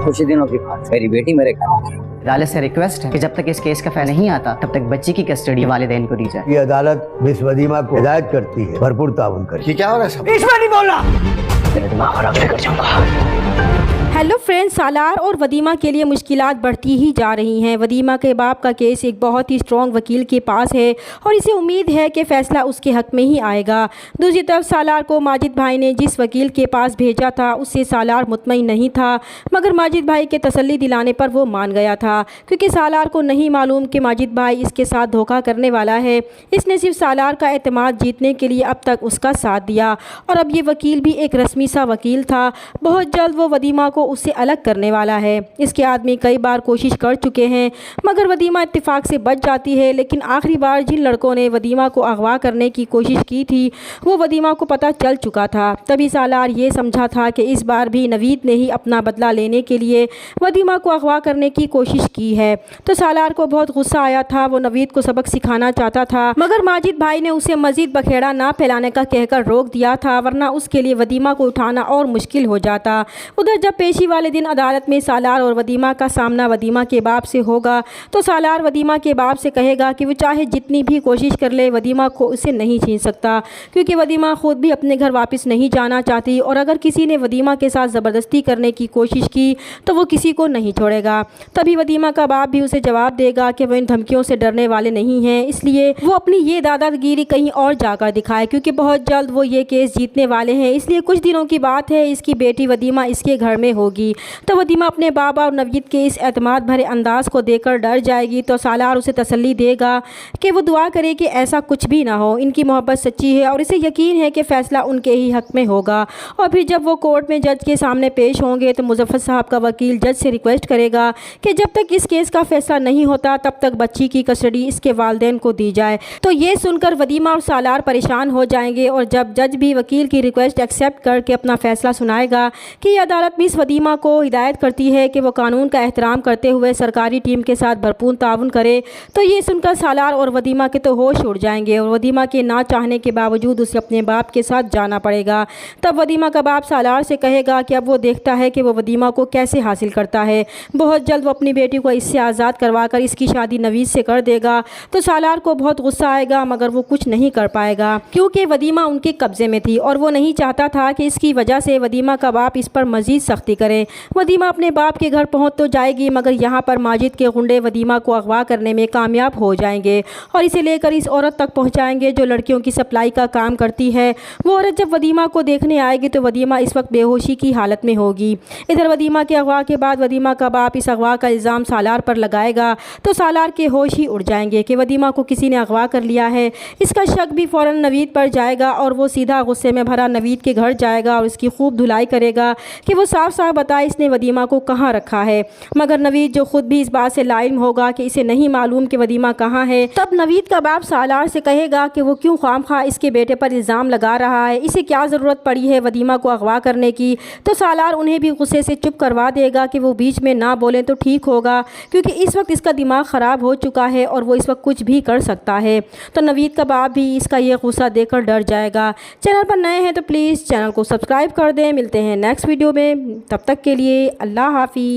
कुछ ही दिनों की बात, मेरी बेटी मेरे घर में। अदालत से रिक्वेस्ट है कि जब तक इस केस का फैसला नहीं आता तब तक बच्ची की कस्टडी वालिदैन को दी जाए। ये अदालत मिस वदीमा को हिदायत करती है भरपूर ताउन करें। ये क्या हो रहा है सब? इसमें नहीं बोलना। तेरे दिमाग खराब से कर जाऊंगा। हेलो फ्रेंड्स, सालार और वदीमा के लिए मुश्किलात बढ़ती ही जा रही हैं। वदीमा के बाप का केस एक बहुत ही स्ट्रॉन्ग वकील के पास है और इसे उम्मीद है कि फ़ैसला उसके हक़ में ही आएगा। दूसरी तरफ सालार को माजिद भाई ने जिस वकील के पास भेजा था उससे सालार मुतमईन नहीं था, मगर माजिद भाई के तसल्ली दिलाने पर वो मान गया था, क्योंकि सालार को नहीं मालूम कि माजिद भाई इसके साथ धोखा करने वाला है। इसने सिर्फ सालार का एतमाद जीतने के लिए अब तक उसका साथ दिया और अब ये वकील भी एक रस्मी सा वकील था। बहुत जल्द वो वदीमा को उससे अलग करने वाला है। इसके आदमी कई बार कोशिश कर चुके हैं मगर वदीमा इत्तेफाक से बच जाती है, लेकिन आखिरी बार जिन लड़कों ने वदीमा को अगवा करने की कोशिश की थी वो वदीमा को पता चल चुका था। तभी सालार ये समझा था कि इस बार भी नवीद ने ही अपना बदला लेने के लिए वदीमा को अगवा करने की कोशिश की है। तो सालार को बहुत गुस्सा आया था, वो नवीद को सबक सिखाना चाहता था, मगर माजिद भाई ने उसे मजीद बखेड़ा ना फैलाने का कहकर रोक दिया था, वरना उसके लिए वदीमा को उठाना और मुश्किल हो जाता। उधर जब पेशी वाले दिन अदालत में सालार और वदीमा का सामना वदीमा के बाप से होगा तो सालार वदीमा के बाप से कहेगा कि वो चाहे जितनी भी कोशिश कर ले वदीमा को उससे नहीं छीन सकता, क्योंकि वदीमा खुद भी अपने घर वापस नहीं जाना चाहती और अगर किसी ने वदीमा के साथ ज़बरदस्ती करने की कोशिश की तो वो किसी को नहीं छोड़ेगा। तभी वदीमा का बाप भी उसे जवाब देगा कि वो इन धमकियों से डरने वाले नहीं हैं, इसलिए वो अपनी ये दादागिरी कहीं और जाकर दिखाए, क्योंकि बहुत जल्द वो ये केस जीतने वाले हैं। इसलिए कुछ दिनों की बात है, इसकी बेटी वदीमा इसके घर में होगी। तो वदीमा अपने बाबा और नवीद के इस एतमाद भरे अंदाज को देखकर डर जाएगी। तो सालार उसे तसल्ली देगा कि वो दुआ करे कि ऐसा कुछ भी ना हो, इनकी मोहब्बत सच्ची है और इसे यकीन है कि फ़ैसला उनके ही हक़ में होगा। और फिर जब वो कोर्ट में जज के सामने पेश होंगे तो मुज़फ़्फ़र साहब का वकील जज से रिक्वेस्ट करेगा कि जब तक इस केस का फ़ैसला नहीं होता तब तक बच्ची की कस्टडी इसके वालिदैन को दी जाए। तो ये सुनकर वदीमा और सालार परेशान हो जाएंगे और जब जज भी वकील की रिक्वेस्ट एक्सेप्ट करके अपना फ़ैसला सुनाएगा कि ये अदालत मिस वदीमा को हिदायत करती है कि वो कानून का एहतराम करते हुए सरकारी टीम के साथ भरपूर ताउन करे, तो ये सुनकर सालार और वदीमा के तो होश उड़ जाएंगे और वदीमा के ना चाहने के बावजूद उसे अपने बाप के साथ जाना पड़ेगा। तब वदीमा का बाप सालार से कहेगा कि अब वो देखता है कि वो वदीमा को कैसे हासिल करता है। बहुत जल्द वो अपनी बेटी को इससे आज़ाद करवा कर इसकी शादी नवीद से कर देगा। तो सालार को बहुत गुस्सा आएगा मगर वो कुछ नहीं कर पाएगा, क्योंकि वदीमा उनके कब्ज़े में थी और वो नहीं चाहता था कि इसकी वजह से वदीमा का बाप इस पर मज़ीद सख्ती करे। वदीमा अपने बाप के घर पहुंच तो जाएगी मगर यहाँ पर माजिद के गुंडे वदीमा को अगवा करने में कामयाब हो जाएंगे और इसे लेकर इस औरत तक पहुँचाएंगे जो लड़कियों की सप्लाई का काम करती है। वो औरत जब वदीमा को देखने आएगी तो वदीमा इस वक्त बेहोशी की हालत में होगी। इधर वदीमा के अगवा के बाद वदीमा का बाप इस अगवा का इल्ज़ाम सालार पर लगाएगा तो सालार के होश ही उड़ जाएंगे कि वदीमा को किसी ने अगवा कर लिया है। इसका शक भी फ़ौरन नवीद पर जाएगा और वो सीधा गुस्से में भरा नवीद के घर जाएगा और इसकी खूब धुलाई करेगा कि वो साफ साफ बताए इसने वदीमा को कहाँ रखा है। मगर नवीद जो खुद भी इस बात से लाइल्म होगा कि इसे नहीं मालूम कि वदीमा कहाँ है, तब नवीद का बाप सालार से कहेगा कि वो क्यों खामखा इसके बेटे पर इल्ज़ाम लगा रहा है, इसे क्या ज़रूरत पड़ी है वदीमा को अगवा करने की। तो सालार उन्हें भी गुस्से से चुप करवा देगा कि वो बीच में ना बोलें तो ठीक होगा, क्योंकि इस वक्त इसका दिमाग ख़राब हो चुका है और वो इस वक्त कुछ भी कर सकता है। तो नवीद का बाप भी इसका ये गुस्सा देखकर डर जाएगा। चैनल पर नए हैं तो प्लीज़ चैनल को सब्सक्राइब कर दें। मिलते हैं नेक्स्ट वीडियो में, तब तक के लिए अल्लाह हाफ़िज़।